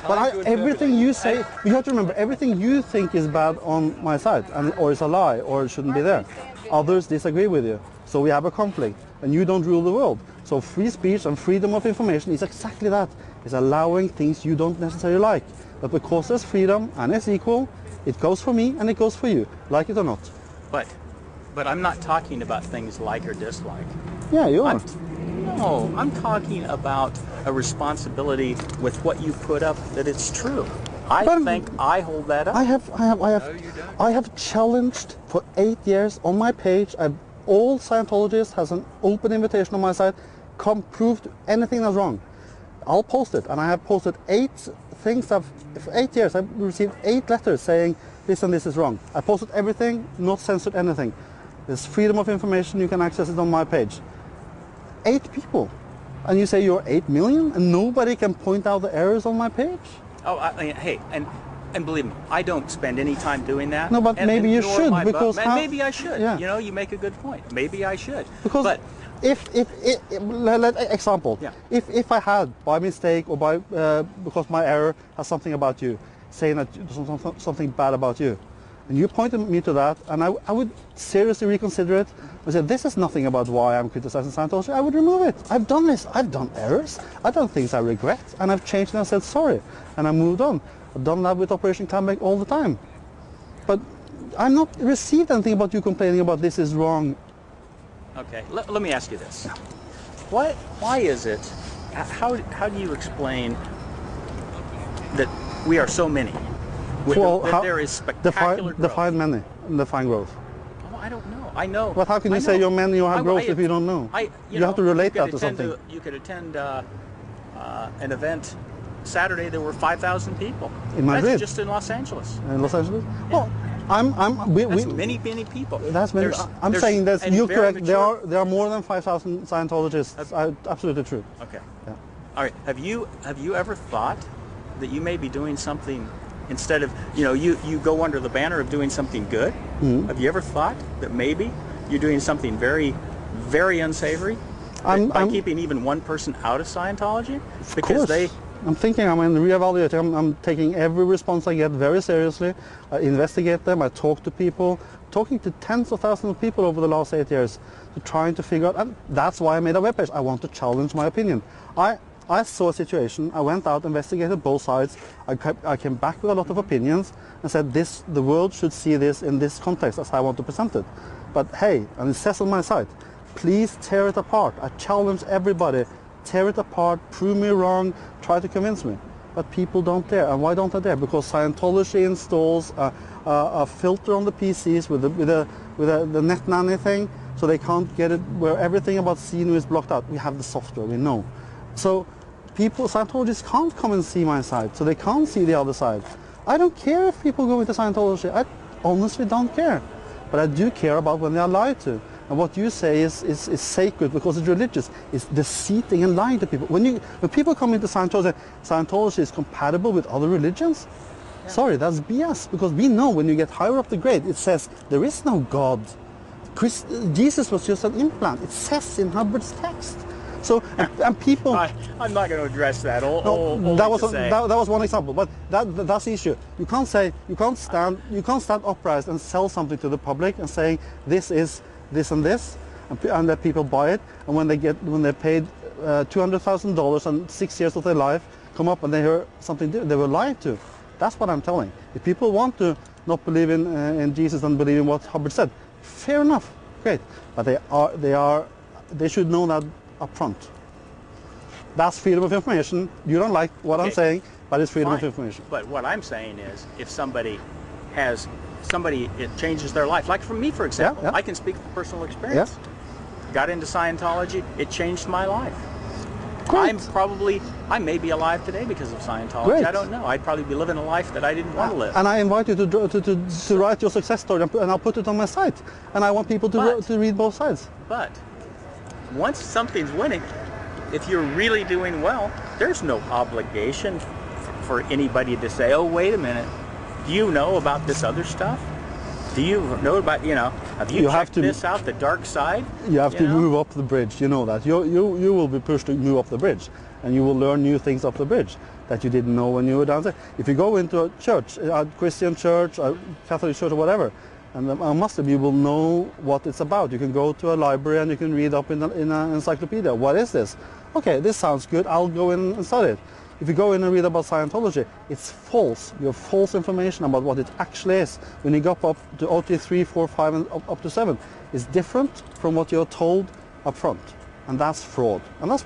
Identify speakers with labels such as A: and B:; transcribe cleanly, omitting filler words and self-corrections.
A: But everything you say, you have to remember, everything you think is bad on my side, or is a lie, or shouldn't be there. Others disagree with you. So we have a conflict, and you don't rule the world. So free speech and freedom of information is exactly that. It's allowing things you don't necessarily like. But because there's freedom and it's equal, it goes for me and it goes for you, like it or not.
B: But I'm not talking about things like or dislike.
A: Yeah, you are.
B: No, I'm talking about a responsibility with what you put up, that it's true. I think I hold that up.
A: I have challenged for 8 years on my page. All Scientologists has an open invitation on my site. Come prove anything that's wrong. I'll post it, and I have posted 8 things. For 8 years, I've received 8 letters saying this and this is wrong. I posted everything, not censored anything. There's freedom of information. You can access it on my page. 8 people, and you say you're 8 million, and nobody can point out the errors on my page?
B: Oh, hey, and believe me, I don't spend any time doing that.
A: No, but maybe you should, because
B: maybe I should. Yeah. You know, you make a good point. Maybe I should.
A: Because
B: but
A: example,
B: yeah.
A: if I had by mistake or by because my error has something about you, saying that something bad about you, and you pointed me to that, and I would seriously reconsider it. I said, this is nothing about why I'm criticizing Scientology. I would remove it. I've done this. I've done errors. I've done things I regret, and I've changed and I said sorry, and I moved on. I've done that with Operation Comeback all the time. But I've not received anything about you complaining about this is wrong.
B: Okay, let me ask you this. Why is it, how do you explain that we are so many? That there is spectacular growth?
A: Define many and define growth.
B: Oh, I don't know. I know.
A: But how can you say you're many, you have growth if you don't know? You have to relate that to something.
B: You could attend an event Saturday. There were 5,000 people.
A: In Madrid?
B: That's just in Los Angeles.
A: In Los Angeles?
B: Yeah.
A: Well,
B: that's many people.
A: That's many. I'm saying that you're correct. There are more than 5,000 Scientologists. Absolutely true.
B: Okay.
A: Yeah.
B: All right. Have you ever thought that you may be doing something instead of you go under the banner of doing something good?
A: Mm-hmm.
B: Have you ever thought that maybe you're doing something very, very unsavory by keeping even one person out of Scientology? Because
A: I'm thinking, I'm reevaluating. I'm taking every response I get very seriously. I investigate them. I talk to people, talking to tens of thousands of people over the last 8 years, trying to figure out. And that's why I made a webpage. I want to challenge my opinion. I saw a situation. I went out, investigated both sides. I came back with a lot of opinions and said, the world should see this in this context as I want to present it. But hey, and it says on my site, please tear it apart. I challenge everybody. Tear it apart, prove me wrong, try to convince me. But people don't dare. And why don't they dare? Because Scientology installs a filter on the PCs with the net nanny thing, so they can't get it, where everything about CNU is blocked out. We have the software, we know. So Scientologists can't come and see my side, so they can't see the other side. I don't care if people go into Scientology. I honestly don't care. But I do care about when they are lied to. And what you say is sacred because it's religious. It's deceiving and lying to people. When people come into Scientology is compatible with other religions? Yeah. Sorry, that's BS. Because we know when you get higher up the grade, it says there is no God. Jesus was just an implant. It says in Hubbard's text. So and people.
B: I'm not going to address that.
A: That was one example, but that's the issue. You can't stand upright and sell something to the public and saying this is this and this, and that people buy it, and when they paid $200,000 and 6 years of their life, come up and they hear something they were lied to. That's what I'm telling. If people want to not believe in Jesus and believe in what Hubbard said, fair enough, great. But they should know that up front. That's freedom of information. You don't like what I'm saying, but it's freedom of information.
B: But what I'm saying is, if somebody it changes their life. Like for me, for example, I can speak from personal experience. Yeah. Got into Scientology, it changed my life.
A: Great.
B: I may be alive today because of Scientology.
A: Great.
B: I don't know. I'd probably be living a life that I didn't want to live.
A: And I invite you to write your success story, and I'll put it on my site. And I want people to read both sides.
B: But once something's winning, if you're really doing well, there's no obligation for anybody to say, oh, wait a minute. Do you know about this other stuff? Do you know about, have you checked this out, the dark side?
A: You have to move up the bridge, you know that. You will be pushed to move up the bridge, and you will learn new things up the bridge. that you didn't know when you were downstairs. If you go into a church, a Christian church, a Catholic church or whatever, and a Muslim, you will know what it's about. You can go to a library and you can read up in an encyclopedia. What is this? Okay, this sounds good. I'll go in and study it. If you go in and read about Scientology, it's false. You have false information about what it actually is. When you go up to OT 3, 4, 5, and up to 7, it's different from what you're told up front. And that's fraud. And that's